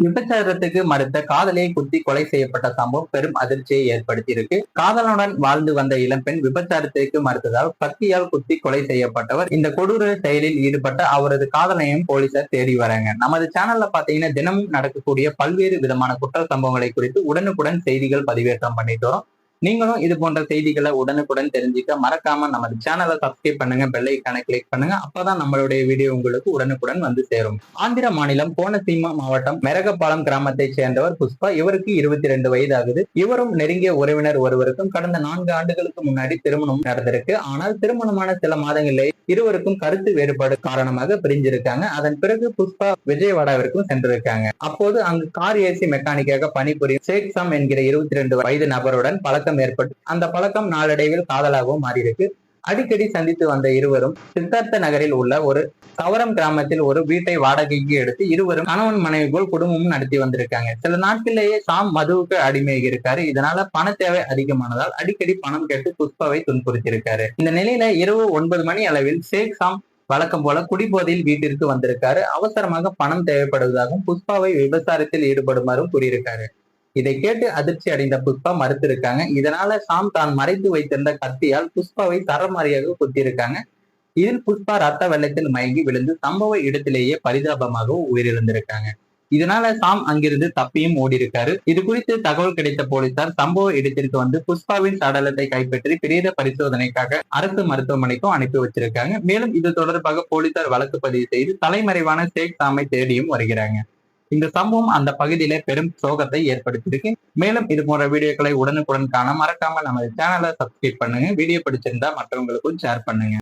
விபச்சாரத்துக்கு மறுத்த காதலியை குத்தி கொலை செய்யப்பட்ட சம்பவம் பெரும் அதிர்ச்சியை ஏற்படுத்தியிருக்கு. காதலனுடன் வாழ்ந்து வந்த இளம்பெண் விபச்சாரத்திற்கு மறுத்ததால் கத்தியால் குத்தி கொலை செய்யப்பட்டவர். இந்த கொடூர செயலில் ஈடுபட்ட அவரது காதலையும் போலீசார் தேடி வராங்க. நமது சேனல்ல பாத்தீங்கன்னா தினமும் நடக்கக்கூடிய பல்வேறு விதமான குற்ற சம்பவங்களை குறித்து உடனுக்குடன் செய்திகள் பதிவேற்றம் பண்ணிட்டு வரோம். நீங்களும் இது போன்ற செய்திகளை உடனுக்குடன் தெரிஞ்சுக்க மறக்காம நமது சேனலை சப்ஸ்கிரைப் பண்ணுங்க, பெல் ஐகானை கிளிக் பண்ணுங்க. அப்பதான் நம்மளுடைய வீடியோ உங்களுக்கு உடனுக்குடன் வந்து சேரும். ஆந்திர மாநிலம் கோனசீமா மாவட்டம் மெரகப்பாலம் கிராமத்தை சேர்ந்தவர் புஷ்பா. இவருக்கு 22 வயது ஆகுது. இவரும் நெருங்கிய உறவினர் ஒருவருக்கும் கடந்த 4 ஆண்டுகளுக்கு முன்னாடி திருமணம் நடந்திருக்கு. ஆனால் திருமணமான சில மாதங்களிலே இருவருக்கும் கருத்து வேறுபாடு காரணமாக பிரிஞ்சிருக்காங்க. அதன் பிறகு புஷ்பா விஜயவாடாவிற்கும் சென்றிருக்காங்க. அப்போது அங்கு கார் ஏசி மெக்கானிக்காக பணிபுரியும் ஷேக் சாம் என்கிற 22 வயது நபருடன் பழக்கம் ஏற்பட்டு அந்த பழக்கம் நாளடைவில் காதலாகவும் மாறியிருக்கு. அடிக்கடி சந்தித்து வந்த இருவரும் சித்தார்த்த நகரில் உள்ள ஒரு கவரம் கிராமத்தில் ஒரு வீட்டை வாடகைக்கு எடுத்து இருவரும் கணவன் மனைவி போல் குடும்பமும் நடத்தி வந்திருக்காங்க. சில நாட்களிலேயே சாம் மதுவுக்கு அடிமையாகி இருக்காரு. இதனால பண தேவை அதிகமானதால் அடிக்கடி பணம் கேட்டு புஷ்பாவை துன்புறுத்தியிருக்காரு. இந்த நிலையில இரவு 9 மணி அளவில் ஷேக் சாம் வழக்கம் போல குடிபோதையில் வீட்டிற்கு வந்திருக்காரு. அவசரமாக பணம் தேவைப்படுவதாகவும் புஷ்பாவை விபச்சாரத்தில் ஈடுபடுமாறும் கூறியிருக்காரு. இதை கேட்டு அதிர்ச்சி அடைந்த புஷ்பா மறுத்திருக்காங்க. இதனால சாம் தான் மறைத்து வைத்திருந்த கத்தியால் புஷ்பாவை தரமாரியாக குத்தியிருக்காங்க. இதில் புஷ்பா ரத்த வெள்ளத்தில் மயங்கி விழுந்து சம்பவ இடத்திலேயே பரிதாபமாக உயிரிழந்திருக்காங்க. இதனால சாம் அங்கிருந்து தப்பியும் ஓடி இருக்காரு. இது குறித்து தகவல் கிடைத்த போலீசார் சம்பவ இடத்திற்கு வந்து புஷ்பாவின் சடலத்தை கைப்பற்றி பிரேத பரிசோதனைக்காக அரசு மருத்துவமனைக்கும் அனுப்பி வச்சிருக்காங்க. மேலும் இது தொடர்பாக போலீசார் வழக்கு பதிவு செய்து தலைமறைவான ஷேக் சாமை தேடியும் வருகிறாங்க. இந்த சம்பவம் அந்த பகுதியில பெரும் சோகத்தை ஏற்படுத்தியிருக்கு. மேலும் இது போன்ற வீடியோக்களை உடனுக்குடன் காண மறக்காம நம்ம சேனலை சப்ஸ்கிரைப் பண்ணுங்க. வீடியோ பிடிச்சிருந்தா மற்றவங்களுக்கும் ஷேர் பண்ணுங்க.